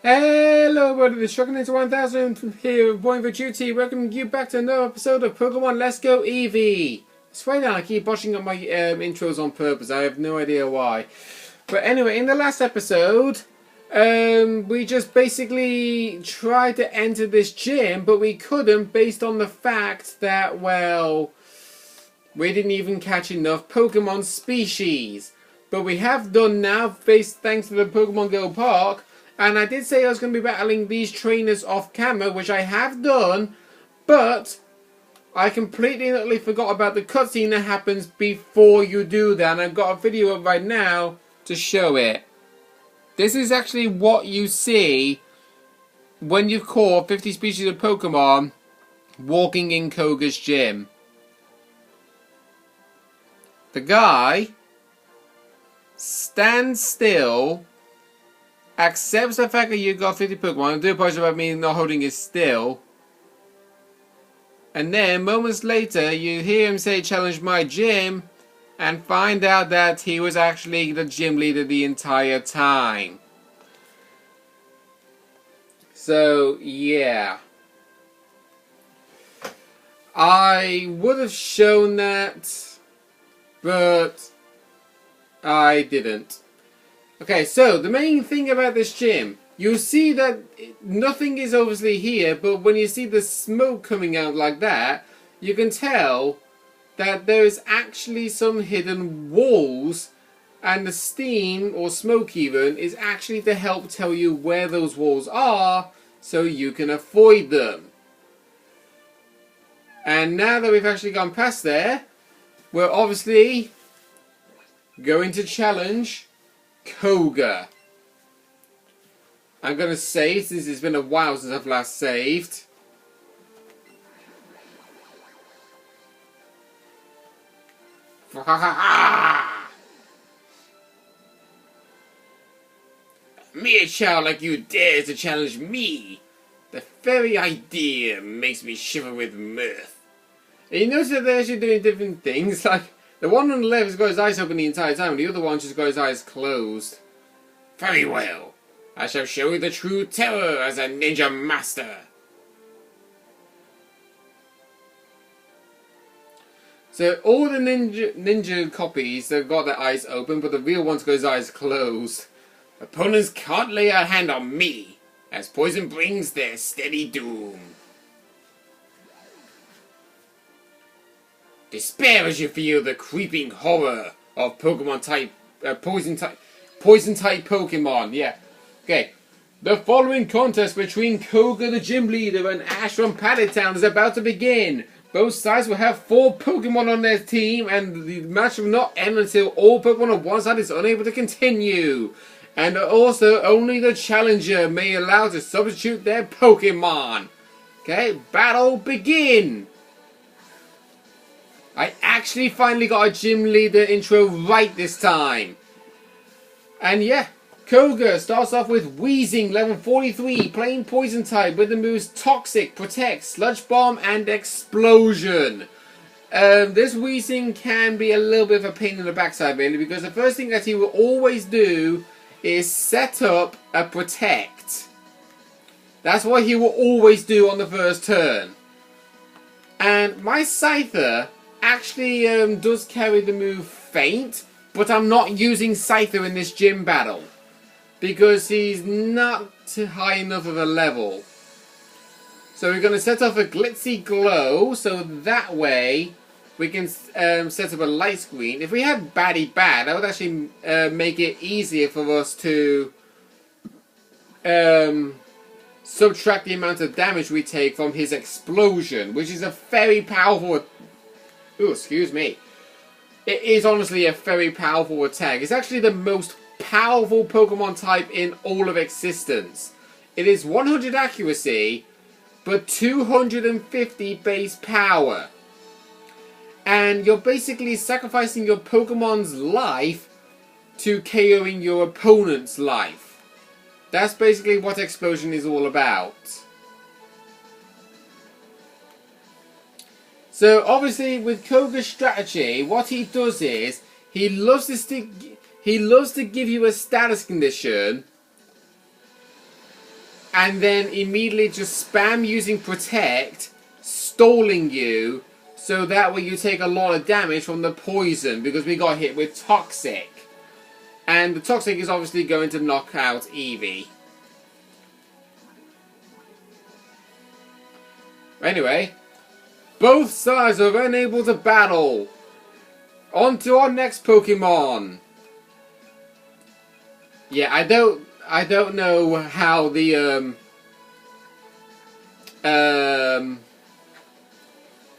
Hello everybody, the Shocking 1000 here with Point for Duty, welcoming you back to another episode of Pokemon Let's Go Eevee. I swear down, I keep botching up my intros on purpose, I have no idea why. But anyway, in the last episode, we just basically tried to enter this gym, but we couldn't based on the fact that, well, we didn't even catch enough Pokemon species. But we have done now, thanks to the Pokemon Go Park. And I did say I was going to be battling these trainers off camera, which I have done, but I completely and utterly forgot about the cutscene that happens before you do that, and I've got a video up right now to show it. This is actually what you see when you've caught 50 species of Pokemon walking in Koga's gym. The guy stands still, accepts the fact that you've got 50 Pokemon. I do apologize about me not holding it still. And then, moments later, you hear him say, "Challenge my gym," and find out that he was actually the gym leader the entire time. So, yeah. I would have shown that, but I didn't. Okay, so the main thing about this gym, you'll see that nothing is obviously here, but when you see the smoke coming out like that, you can tell that there is actually some hidden walls, and the steam, or smoke even, is actually to help tell you where those walls are, so you can avoid them. And now that we've actually gone past there, we're obviously going to challenge Koga. I'm going to save since it's been a while since I've last saved. Me, a child like you, dares to challenge me. The very idea makes me shiver with mirth. And you notice that they're actually doing different things, like the one on the left has got his eyes open the entire time, and the other one just got his eyes closed. Very well. I shall show you the true terror as a ninja master. So all the ninja copies, they've got their eyes open, but the real one's got his eyes closed. Opponents can't lay a hand on me, as poison brings their steady doom. Despair as you feel the creeping horror of Pokemon type, poison type Pokemon. Yeah. Okay. The following contest between Koga the gym leader and Ash from Padded Town is about to begin. Both sides will have 4 Pokemon on their team, and the match will not end until all Pokemon on one side is unable to continue. And also, only the challenger may allow to substitute their Pokemon. Okay, battle begin! I actually finally got a gym leader intro right this time. And yeah, Koga starts off with Wheezing, level 43, plain poison type with the moves Toxic, Protect, Sludge Bomb, and Explosion. This Wheezing can be a little bit of a pain in the backside really, because the first thing that he will always do is set up a Protect. That's what he will always do on the first turn. And my Scyther actually does carry the move Faint, but I'm not using Scyther in this gym battle because he's not high enough of a level. So we're going to set off a Glitzy Glow, so that way we can set up a light screen. If we had Batty Bat, that would actually make it easier for us to subtract the amount of damage we take from his explosion, which is a very powerful... Ooh, excuse me. It is honestly a very powerful attack. It's actually the most powerful Pokemon type in all of existence. It is 100 accuracy, but 250 base power. And you're basically sacrificing your Pokemon's life to KOing your opponent's life. That's basically what Explosion is all about. So obviously with Koga's strategy, what he does is he loves to give you a status condition and then immediately just spam using Protect, stalling you, so that way you take a lot of damage from the poison, because we got hit with Toxic. And the Toxic is obviously going to knock out Eevee. Anyway, both sides are unable to battle. On to our next Pokemon. Yeah, I don't know how the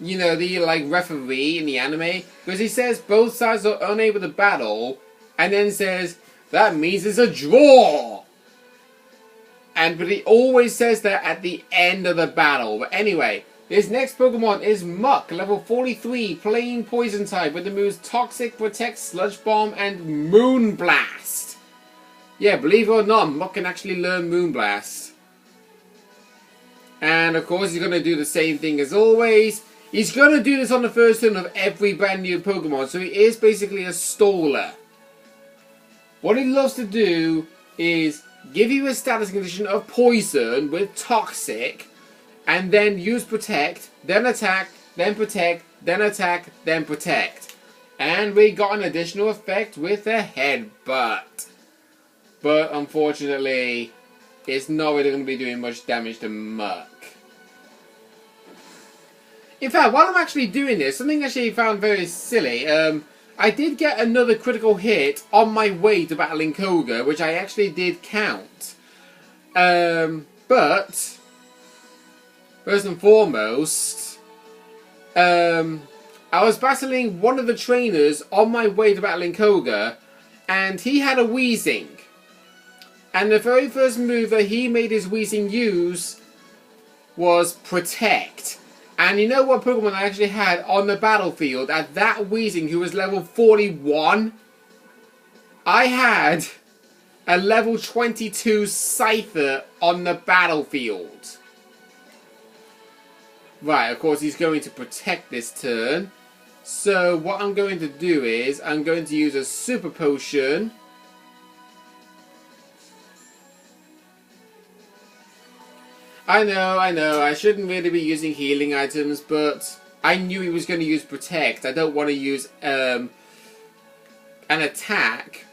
you know, the like referee in the anime, because he says both sides are unable to battle, and then says that means it's a draw. But he always says that at the end of the battle. But anyway, this next Pokemon is Muck, level 43, plain poison type, with the moves Toxic, Protect, Sludge Bomb, and Moonblast. Yeah, believe it or not, Muck can actually learn Moonblast. And of course, he's going to do the same thing as always. He's going to do this on the first turn of every brand new Pokemon, so he is basically a staller. What he loves to do is give you a status condition of poison with Toxic, and then use Protect, then attack, then Protect, then attack, then Protect. And we got an additional effect with a Headbutt. But unfortunately, it's not really going to be doing much damage to Muck. In fact, while I'm actually doing this, something actually I found very silly. I did get another critical hit on my way to battling Koga, which I actually did count. But first and foremost, I was battling one of the trainers on my way to battling Koga, and he had a Weezing. And the very first move that he made his Weezing use was Protect. And you know what Pokemon I actually had on the battlefield at that Weezing, who was level 41? I had a level 22 Scyther on the battlefield. Right, of course he's going to Protect this turn. So what I'm going to do is, I'm going to use a Super Potion. I know, I shouldn't really be using healing items, but I knew he was going to use Protect. I don't want to use an attack.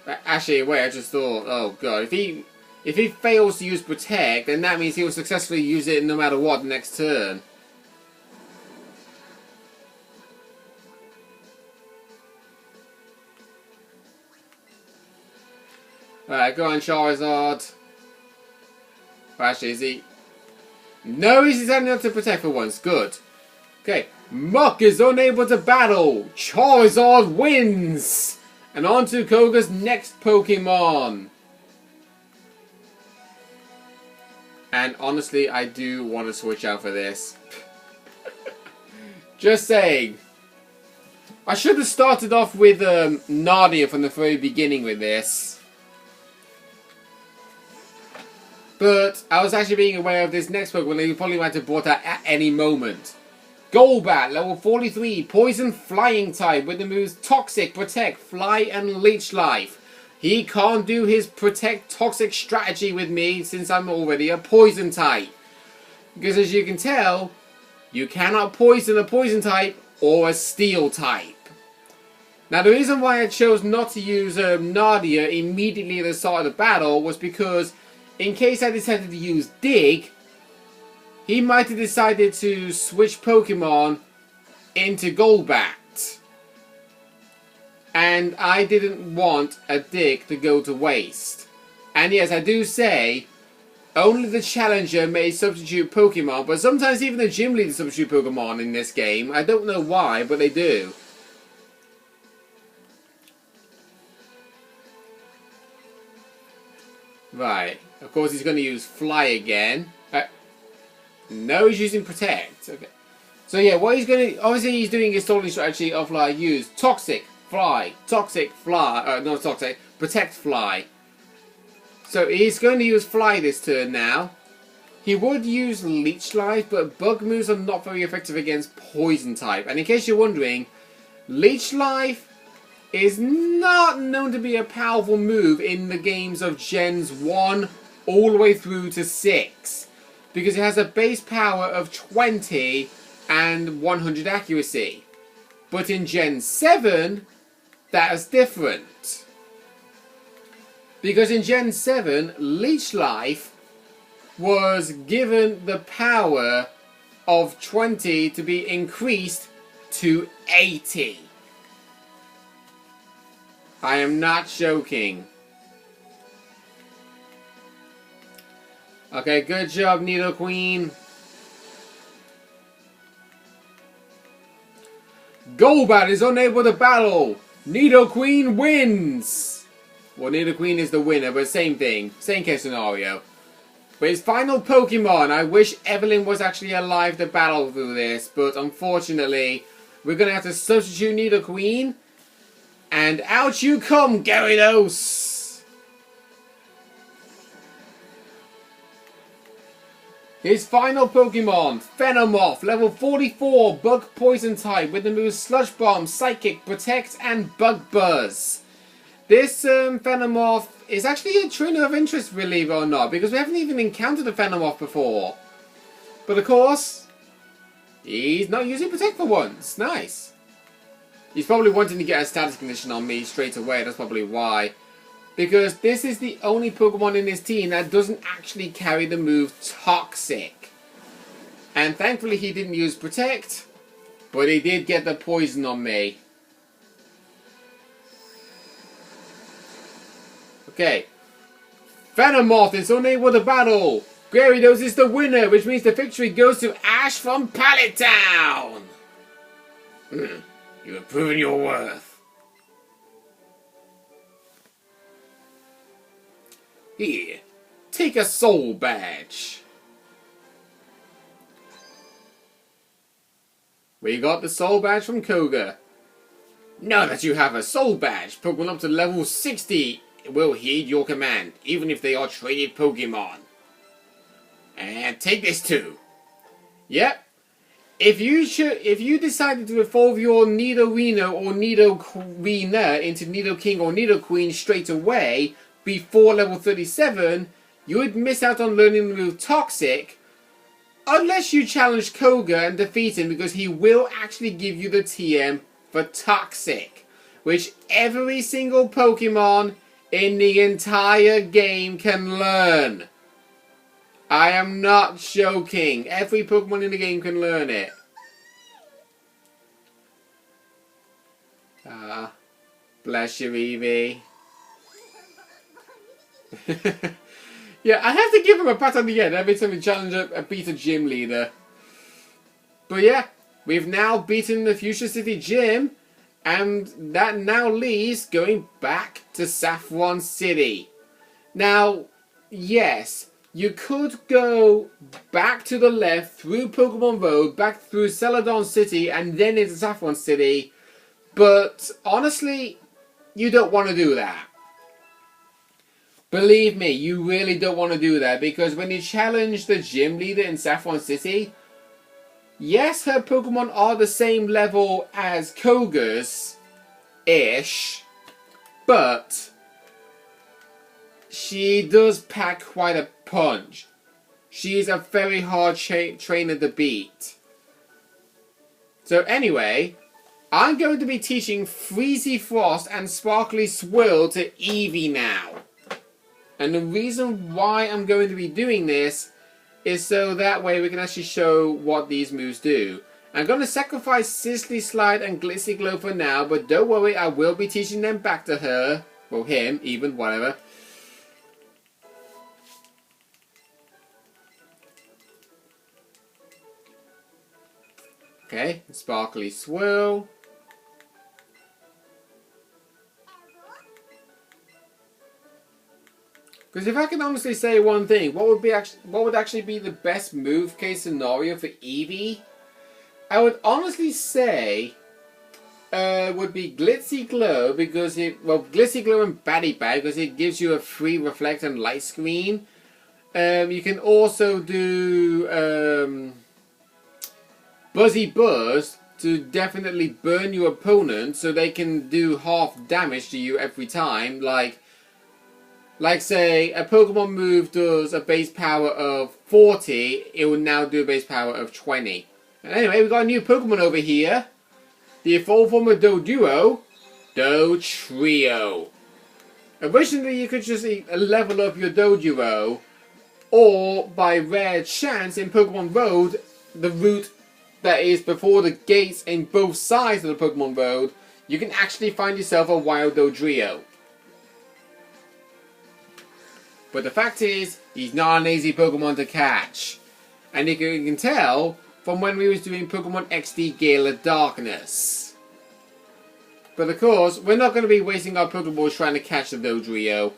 Actually, wait, I just thought, oh god, if he fails to use Protect, then that means he will successfully use it no matter what next turn. Alright, go on, Charizard. Actually, is he? No, he's deciding not to Protect for once. Good. Okay. Muck is unable to battle. Charizard wins. And on to Koga's next Pokemon. And honestly, I do want to switch out for this. Just saying. I should have started off with Nadia from the very beginning with this. But I was actually being aware of this next Pokemon that you probably might have brought out at any moment. Golbat, level 43, Poison Flying type with the moves Toxic, Protect, Fly, and Leech Life. He can't do his Protect Toxic strategy with me since I'm already a Poison type. Because as you can tell, you cannot poison a Poison type or a Steel type. Now the reason why I chose not to use Nadia immediately at the start of the battle was because in case I decided to use Dig, he might have decided to switch Pokemon into Golbat. And I didn't want a Dig to go to waste. And yes, I do say, only the Challenger may substitute Pokemon, but sometimes even the Gym Leader substitute Pokemon in this game. I don't know why, but they do. Right. Of course, he's going to use Fly again. No, he's using Protect. Okay. So yeah, what he's going to... Obviously, he's doing his stalling strategy of like use Toxic, Fly, Toxic, Fly... not Toxic, Protect, Fly. So he's going to use Fly this turn now. He would use Leech Life, but Bug moves are not very effective against Poison type. And in case you're wondering, Leech Life is not known to be a powerful move in the games of Gens 1 all the way through to 6. Because it has a base power of 20 and 100 accuracy. But in Gen 7, that is different. Because in Gen 7, Leech Life was given the power of 20 to be increased to 80. I am not joking. Okay, good job, Nido Queen. Golbat is unable to battle. Nido Queen wins. Well, Nido Queen is the winner, but same thing. Same case scenario. But his final Pokemon, I wish Evelyn was actually alive to battle through this, but unfortunately, we're going to have to substitute Nido Queen. And out you come, Gyarados! His final Pokemon, Venomoth, level 44, Bug Poison type, with the moves Sludge Bomb, Psychic, Protect, and Bug Buzz. This Venomoth is actually a trainer of interest, believe it or not, because we haven't even encountered a Venomoth before. But of course, he's not using Protect for once. Nice. He's probably wanting to get a status condition on me straight away, that's probably why. Because this is the only Pokemon in his team that doesn't actually carry the move Toxic. And thankfully he didn't use Protect, but he did get the poison on me. Okay. Venomoth is unable to battle. Gyarados is the winner, which means the victory goes to Ash from Pallet Town. You have proven your worth. Here, take a soul badge. We got the soul badge from Koga. Now that you have a soul badge, Pokemon up to level 60 will heed your command, even if they are traded Pokemon. And take this too. Yep. If you decided to evolve your Nidorino or Nidorina into Nidoking or Nidoqueen straight away before level 37, you would miss out on learning the move Toxic, unless you challenge Koga and defeat him, because he will actually give you the TM for Toxic, which every single Pokemon in the entire game can learn. I am not joking. Every Pokemon in the game can learn it. Ah, bless you, Eevee. Yeah, I have to give him a pat on the head every time we challenge a beat a gym leader. But yeah, we've now beaten the Fuchsia City Gym, and that now leaves going back to Saffron City. Now, yes, you could go back to the left through Pokemon Road, back through Celadon City, and then into Saffron City, but honestly, you don't want to do that. Believe me, you really don't want to do that, because when you challenge the gym leader in Saffron City, yes, her Pokemon are the same level as Koga's-ish, but she does pack quite a punch. She is a very hard trainer to beat. So anyway, I'm going to be teaching Freezy Frost and Sparkly Swirl to Eevee now. And the reason why I'm going to be doing this is so that way we can actually show what these moves do. I'm going to sacrifice Sizzly Slide and Glitzy Glow for now, but don't worry, I will be teaching them back to her. Well, him, even, whatever. Okay, Sparkly Swirl. Because if I can honestly say one thing, what would actually be the best move case scenario for Eevee? I would honestly say would be Glitzy Glow, because Glitzy Glow and Batty Bag, because it gives you a free reflect and light screen. You can also do Buzzy Buzz to definitely burn your opponent, so they can do half damage to you every time, like Like say, a Pokemon move does a base power of 40, it will now do a base power of 20. And anyway, we've got a new Pokemon over here. The full form of Doduo, Dotrio. Originally, you could just level up your Doduo, or by rare chance in Pokemon Road, the route that is before the gates in both sides of the Pokemon Road, you can actually find yourself a wild Dodrio. But the fact is, he's not an easy Pokemon to catch. And you can tell from when we was doing Pokemon XD Gale of Darkness. But of course, we're not going to be wasting our Pokeballs trying to catch the Dodrio.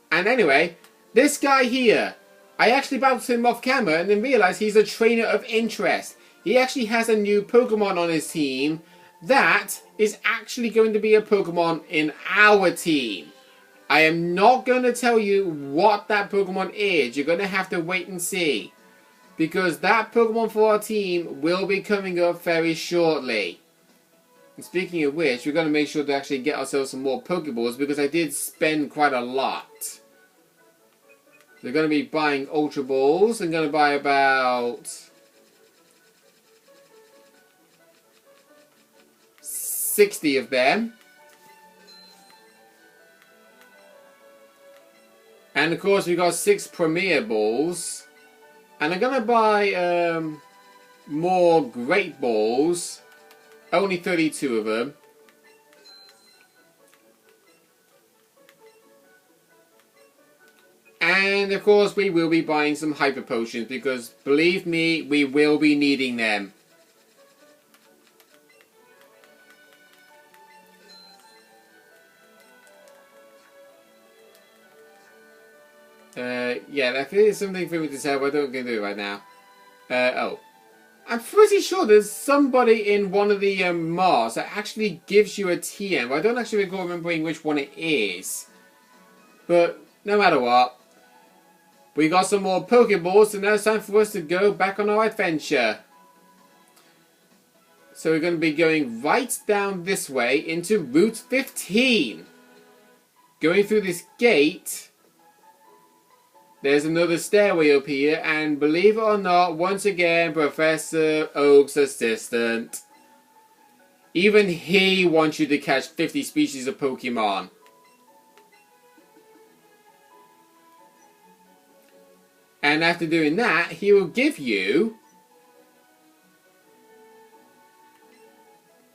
And anyway, this guy here, I actually bounced him off camera and then realized he's a trainer of interest. He actually has a new Pokemon on his team that is actually going to be a Pokemon in our team. I am not going to tell you what that Pokemon is. You're going to have to wait and see. Because that Pokemon for our team will be coming up very shortly. And speaking of which, we're going to make sure to actually get ourselves some more Pokeballs because I did spend quite a lot. We're going to be buying Ultra Balls. I'm going to buy about 60 of them. And of course we got 6 Premier Balls. And I'm going to buy more Great Balls. Only 32 of them. And of course we will be buying some Hyper Potions because believe me, we will be needing them. Yeah, I think it's something for me to say, but I don't going to do it right now. Oh. I'm pretty sure there's somebody in one of the Mars that actually gives you a TM, but I don't actually recall remembering which one it is. But no matter what, we got some more Pokeballs, and now it's time for us to go back on our adventure. So we're going to be going right down this way into Route 15. Going through this gate. There's another stairway up here, and believe it or not, once again, Professor Oak's assistant. Even he wants you to catch 50 species of Pokemon. And after doing that, he will give you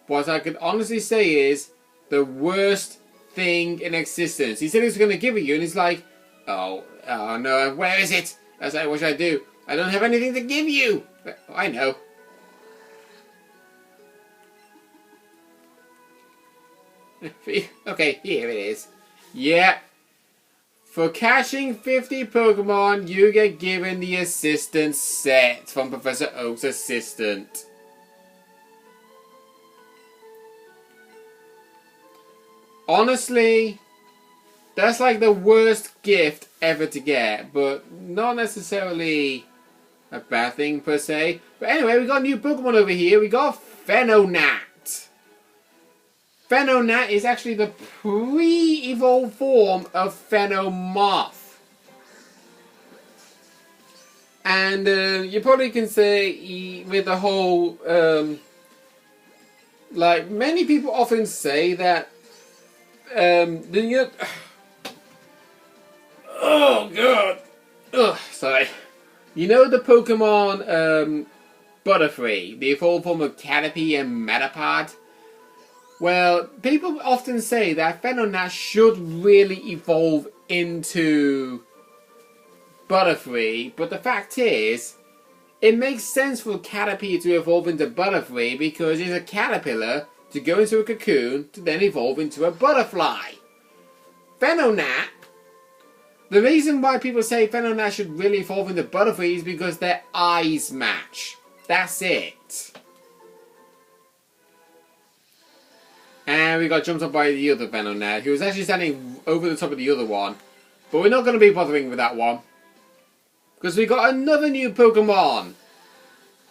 what I could honestly say is the worst thing in existence. He said he was going to give it you, and he's like, oh no, where is it? I was like, what should I do? I don't have anything to give you. I know. Okay, here it is. Yeah. For catching 50 Pokemon, you get given the assistant set from Professor Oak's assistant. Honestly, that's like the worst gift ever to get, but not necessarily a bad thing per se. But anyway, we got a new Pokemon over here. We got Phenonat. Phenonat is actually the pre-evolved form of Phenomoth. And you probably can say with the whole, like many people often say that, oh god! Ugh, sorry. You know the Pokemon Butterfree, the evolved form of Caterpie and Metapod? Well, people often say that Phenonat should really evolve into Butterfree, but the fact is, it makes sense for Caterpie to evolve into Butterfree because it's a caterpillar to go into a cocoon to then evolve into a butterfly. Phenonat, the reason why people say Phenonat should really evolve into Butterfree is because their eyes match. That's it. And we got jumped up by the other Phenonat, who was actually standing over the top of the other one. But we're not going to be bothering with that one. Because we got another new Pokemon.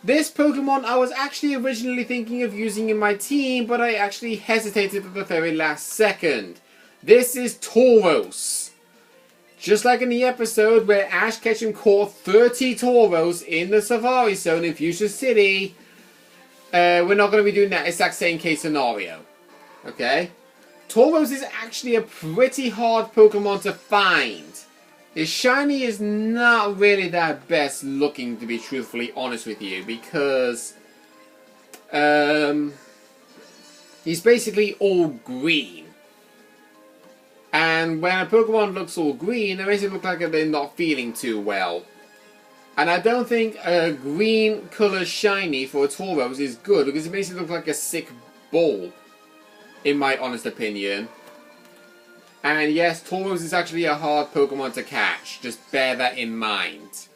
This Pokemon I was actually originally thinking of using in my team, but I actually hesitated at the very last second. This is Tauros. Just like in the episode where Ash Ketchum caught 30 Tauros in the Safari Zone in Fuchsia City, we're not going to be doing that exact same case scenario. Okay? Tauros is actually a pretty hard Pokemon to find. His shiny is not really that best looking, to be truthfully honest with you, because he's basically all green. And when a Pokemon looks all green, it makes it look like they're not feeling too well. And I don't think a green colour shiny for a Tauros is good, because it makes it look like a sick ball, in my honest opinion. And yes, Tauros is actually a hard Pokemon to catch. Just bear that in mind.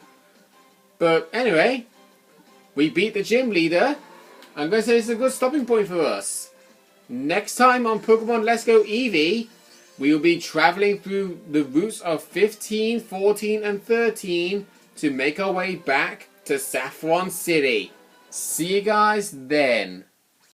But anyway, we beat the gym leader. I'm going to say it's a good stopping point for us. Next time on Pokemon Let's Go Eevee, we will be traveling through the routes of 15, 14, and 13 to make our way back to Saffron City. See you guys then.